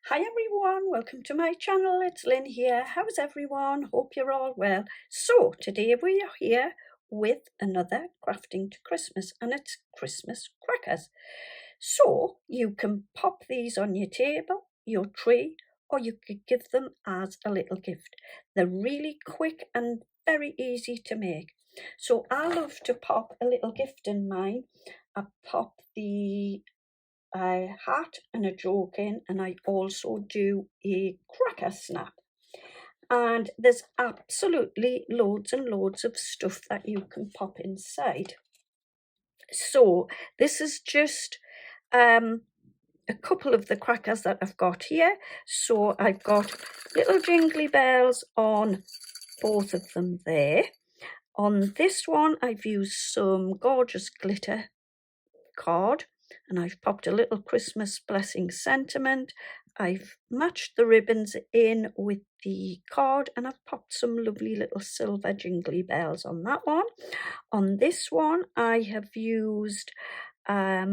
Hi everyone, welcome to my channel. It's Lynn here. How's everyone? Hope you're all well. So today we are here with another crafting to Christmas, and it's Christmas crackers. So you can pop these on your table, your tree, or you could give them as a little gift. They're really quick and very easy to make. So I love to pop a little gift in mine. I pop the hat and a joke in, and I also do a cracker snap. And there's absolutely loads and loads of stuff that you can pop inside. So this is just a couple of the crackers that I've got here. So I've got little jingly bells on both of them there. On this one I've used some gorgeous glitter card, and I've popped a little Christmas blessing sentiment. I've matched the ribbons in with the card, and I've popped some lovely little silver jingly bells on that one. On this one I have used a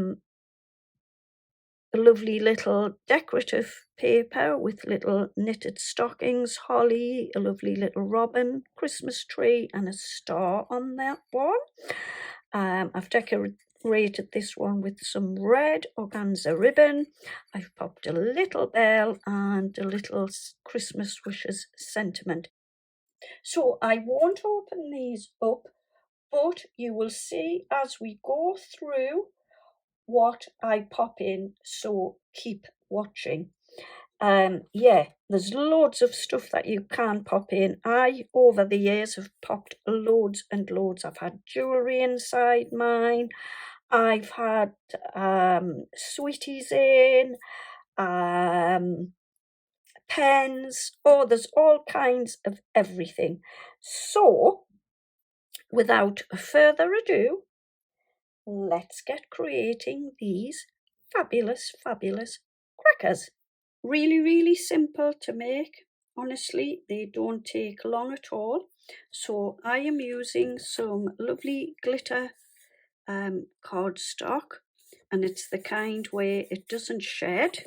lovely little decorative paper with little knitted stockings, holly, a lovely little robin, Christmas tree, and a star on that one. I've decorated this one with some red organza ribbon. I've popped a little bell and a little Christmas wishes sentiment. So I won't open these up, but you will see as we go through what I pop in, so keep watching. Yeah, there's loads of stuff that you can pop in. I, over the years, have popped loads and loads. I've had jewellery inside mine. I've had sweeties in, pens. Oh, there's all kinds of everything. So, without further ado, let's get creating these fabulous crackers. Really simple to make. Honestly, they don't take long at all. So I am using some lovely glitter cardstock, and it's the kind where it doesn't shed.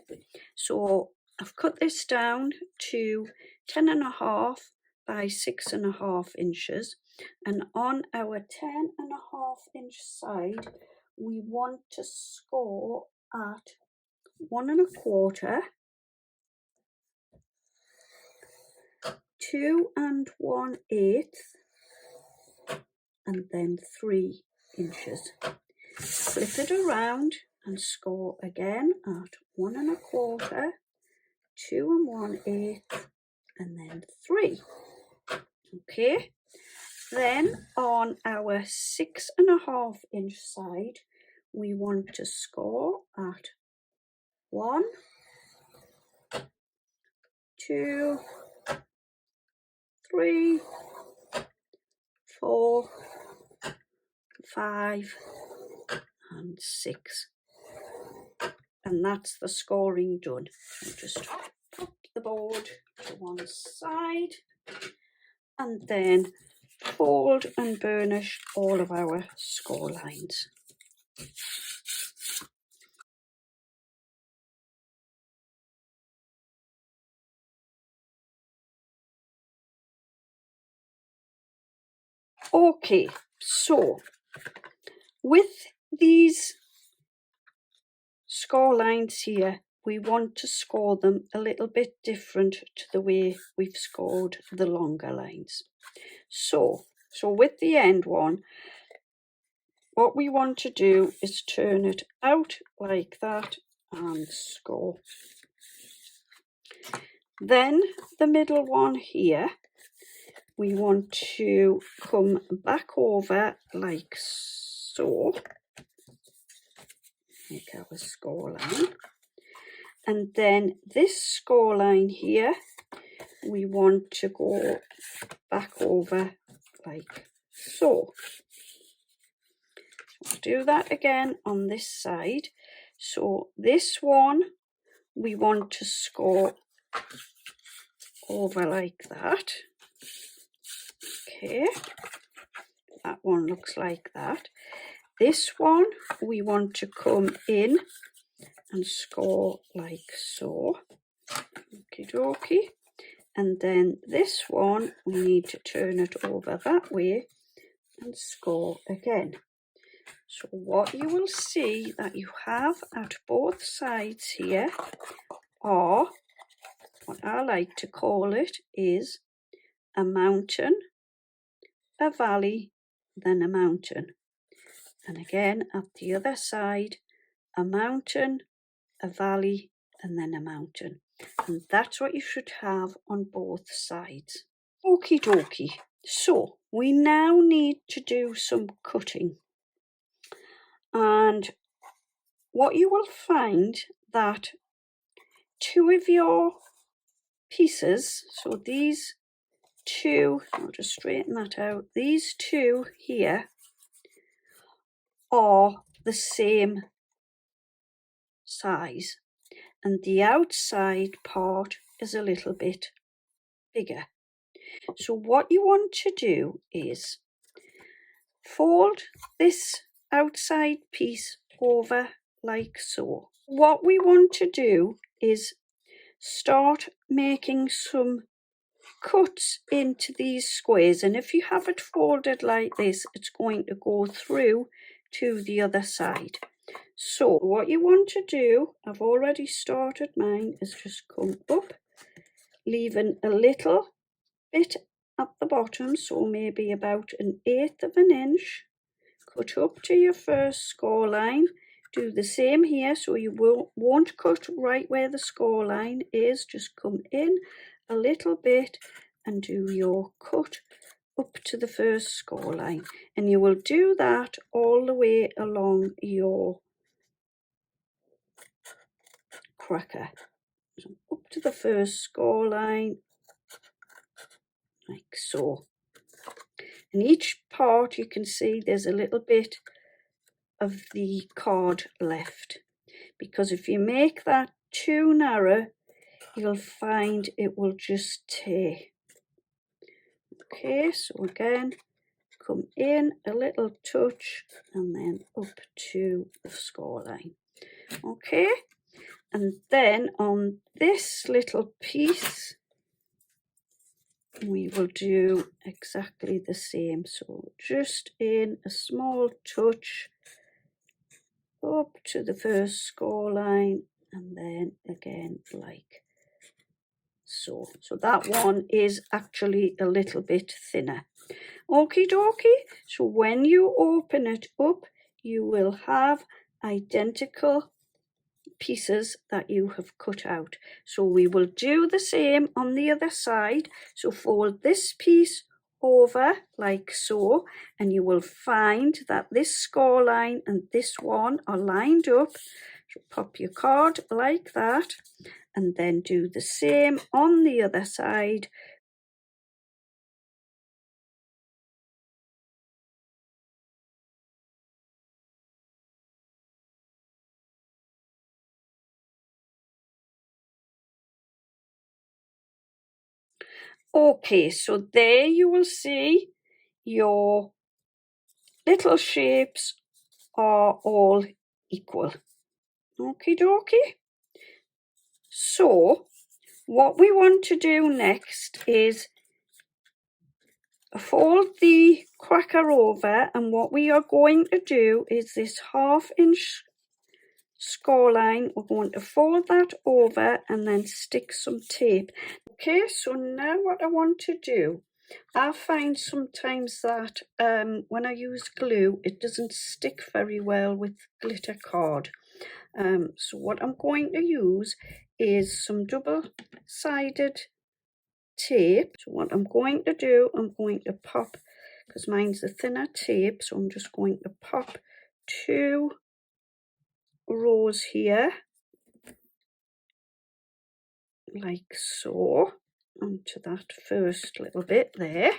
So I've cut this down to 10.5 by 6.5 inches, and on our 10.5-inch side we want to score at 1.25, 2 1/8, and then 3 inches. Flip it around and score again at 1.25, 2 1/8, and then 3. Okay, then on our 6.5-inch side we want to score at 1, 2, 3, 4, 5, and 6, and that's the scoring done. I'll just put the board to one side and then fold and burnish all of our score lines. Okay, so with these score lines here, we want to score them a little bit different to the way we've scored the longer lines. So with the end one, what we want to do is turn it out like that and score. Then the middle one here, we want to come back over like so, make our score line, and then this score line here we want to go back over like so. I'll do that again on this side. So this one we want to score over like that. Okay, that one looks like that. This one we want to come in and score like so. dokie. And then this one, we need to turn it over that way and score again. So what you will see that you have at both sides here are, what I like to call it, is a mountain, a valley, then a mountain. And again at the other side, a mountain, a valley, and then a mountain. And that's what you should have on both sides. Okie dokie. So we now need to do some cutting. And what you will find that two of your pieces, so these two, I'll just straighten that out, these two here are the same size, and the outside part is a little bit bigger. So what you want to do is fold this outside piece over like so. What we want to do is start making some cuts into these squares, and if you have it folded like this, it's going to go through to the other side. So what you want to do, I've already started mine, is just come up, leaving a little bit at the bottom, so maybe about 1/8 of an inch. Cut up to your first score line. Do the same here, so you won't cut right where the score line is. Just come in a little bit and do your cut up to the first score line. And you will do that all the way along your cracker. So up to the first score line, like so. And each part you can see there's a little bit of the card left, because if you make that too narrow, you'll find it will just tear. Okay, so again, come in a little touch and then up to the score line. Okay, and then on this little piece, we will do exactly the same. So just in a small touch up to the first score line, and then again like so. So that one is actually a little bit thinner. Okie dokie. So when you open it up, you will have identical pieces that you have cut out. So we will do the same on the other side. So fold this piece over like so, and you will find that this score line and this one are lined up. So pop your card like that, and then do the same on the other side. Okay, so there you will see your little shapes are all equal. Okie dokie. So what we want to do next is fold the cracker over, and what we are going to do is this 1/2 inch score line, we're going to fold that over and then stick some tape. Okay, so now what I want to do, I find sometimes that when I use glue, it doesn't stick very well with glitter card. So what I'm going to use is some double-sided tape. So what I'm going to do, I'm going to pop, because mine's a thinner tape, so I'm just going to pop 2 rows here, like so, onto that first little bit there.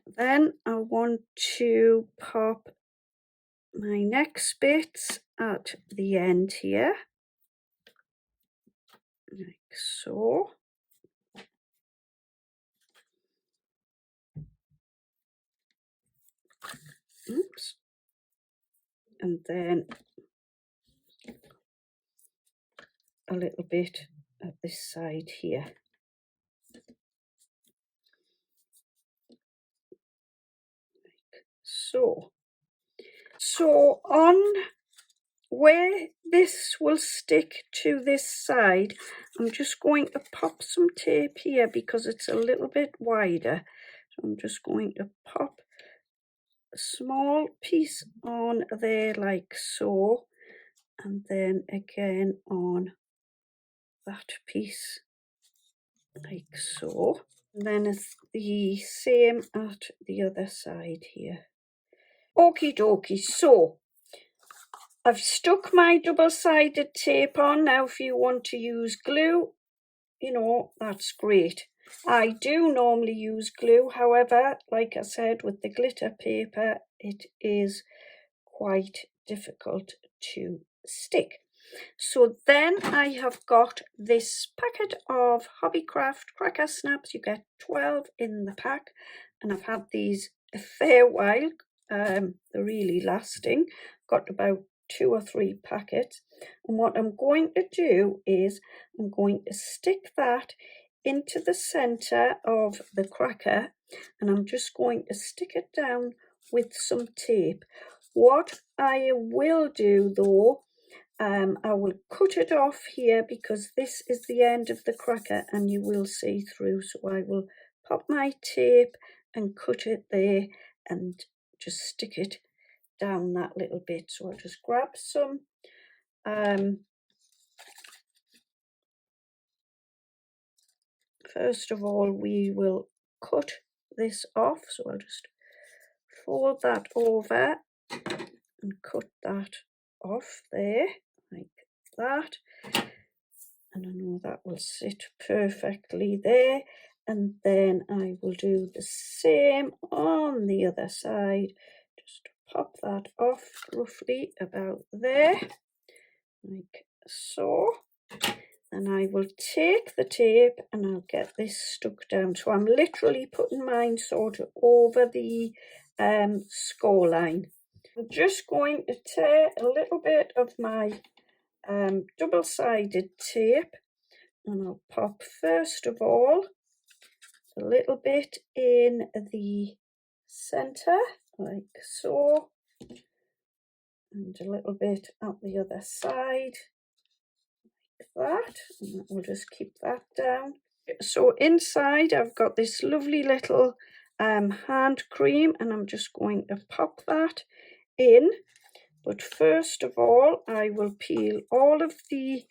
Then I want to pop my next bits at the end here, like so. Oops. And then a little bit at this side here. So on where this will stick to this side, I'm just going to pop some tape here because it's a little bit wider. So I'm just going to pop a small piece on there like so, and then again on that piece like so. And then it's the same at the other side here. Okie dokie, so I've stuck my double-sided tape on. Now if you want to use glue, you know, that's great. I do normally use glue, however, like I said, with the glitter paper, it is quite difficult to stick. So then I have got this packet of Hobbycraft cracker snaps. You get 12 in the pack, and I've had these a fair while. They're really lasting. Got about 2 or 3 packets, and what I'm going to do is I'm going to stick that into the center of the cracker, and I'm just going to stick it down with some tape. What I will do though, I will cut it off here because this is the end of the cracker and you will see through. So I will pop my tape and cut it there and just stick it down that little bit. So I'll just grab some first of all, we will cut this off. So I'll just fold that over and cut that off there like that. And I know that will sit perfectly there. And then I will do the same on the other side. Just pop that off roughly about there, like so. And I will take the tape and I'll get this stuck down. So I'm literally putting mine sort of over the score line. I'm just going to tear a little bit of my double-sided tape, and I'll pop first of all a little bit in the center like so, and a little bit at the other side like that, and we'll just keep that down. So inside I've got this lovely little hand cream, and I'm just going to pop that in. But first of all, I will peel all of the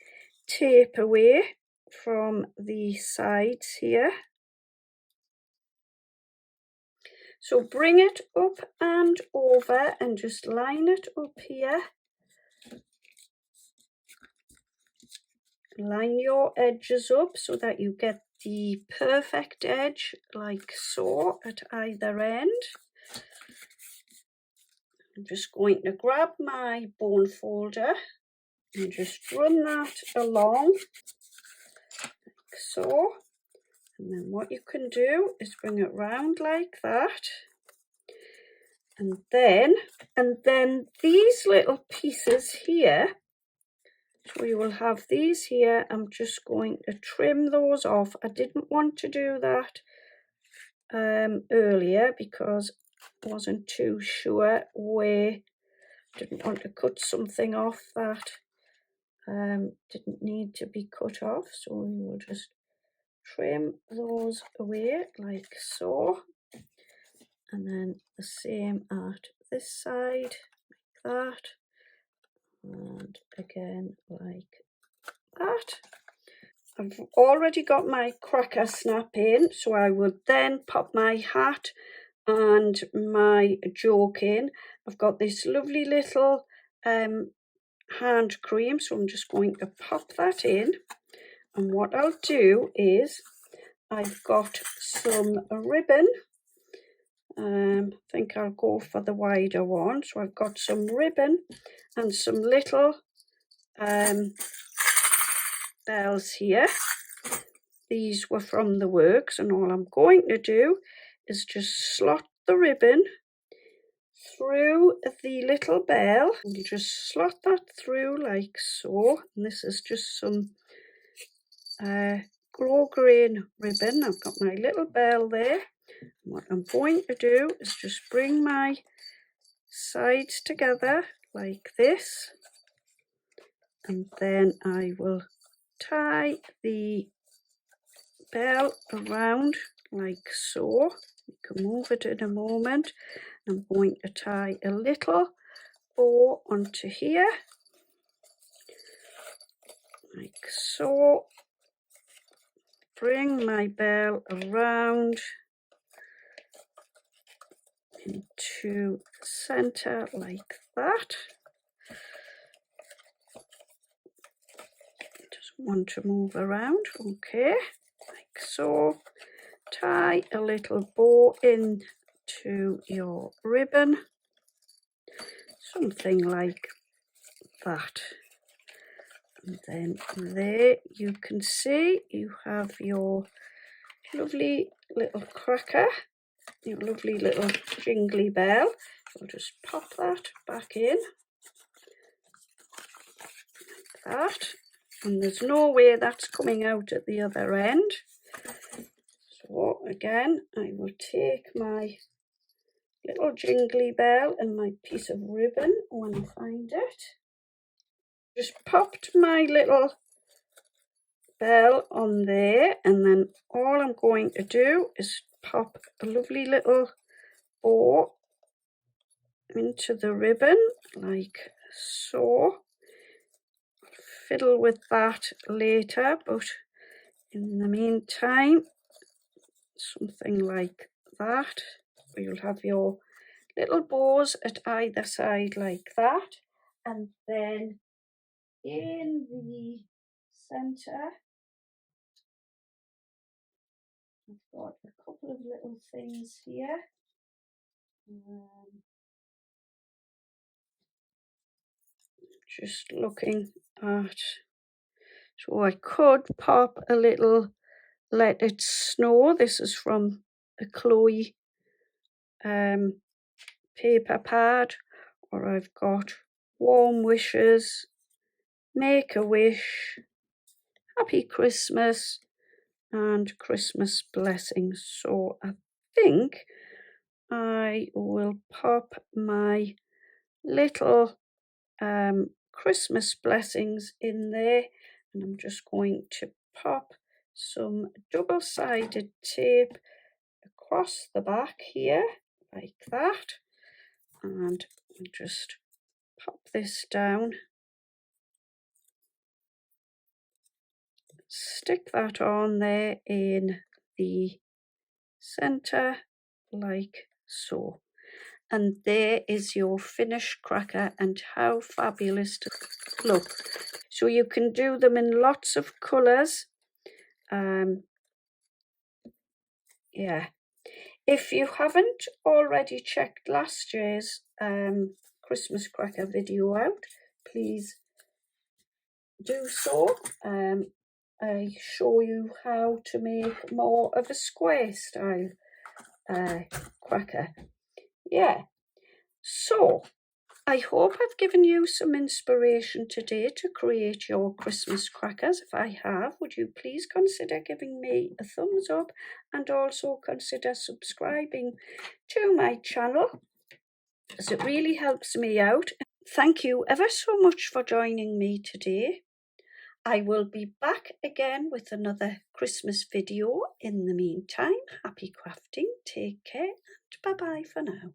tape away from the sides here. So bring it up and over and just line it up here. Line your edges up so that you get the perfect edge like so at either end. I'm just going to grab my bone folder and just run that along like so. And then what you can do is bring it round like that. And then these little pieces here, so you will have these here. I'm just going to trim those off. I didn't want to do that earlier because I wasn't too sure where. Didn't want to cut something off that didn't need to be cut off. So we will just trim those away like so, and then the same at this side like that, and again like that. I've already got my cracker snap in, so I would then pop my hat and my joke in. I've got this lovely little hand cream, so I'm just going to pop that in, and what I'll do is I've got some ribbon. I think I'll go for the wider one. So I've got some ribbon and some little bells here. These were from the works, and all I'm going to do is just slot the ribbon through the little bell. You just slot that through like so. And this is just some grosgrain ribbon. I've got my little bell there. What I'm going to do is just bring my sides together like this, and then I will tie the bell around like so. You can move it in a moment. I'm going to tie a little bow onto here like so. Bring my bell around into center like that. Just want to move around, okay, like so. Tie a little bow into your ribbon, something like that. And then there you can see you have your lovely little cracker, your lovely little jingly bell. I'll just pop that back in like that, and there's no way that's coming out at the other end. So again, I will take my little jingly bell and my piece of ribbon when I find it. Just popped my little bell on there, and then all I'm going to do is pop a lovely little bow into the ribbon like so. Fiddle with that later, but in the meantime, something like that. You'll have your little bows at either side like that, and then in the center I've got a couple of little things here. Just looking at, so I could pop a little Let It Snow. This is from a Chloe paper pad, or I've got Warm Wishes, Make a Wish, Happy Christmas, and Christmas Blessings. So I think I will pop my little Christmas blessings in there, and I'm just going to pop some double-sided tape across the back here like that, and just pop this down, stick that on there in the center like so. And there is your finished cracker, and how fabulous does it look. So you can do them in lots of colours. Yeah, if you haven't already checked last year's Christmas cracker video out, please do so. I show you how to make more of a square style cracker. Yeah, so I hope I've given you some inspiration today to create your Christmas crackers. If I have, would you please consider giving me a thumbs up, and also consider subscribing to my channel, as it really helps me out. Thank you ever so much for joining me today. I will be back again with another Christmas video. In the meantime, happy crafting, take care, and bye-bye for now.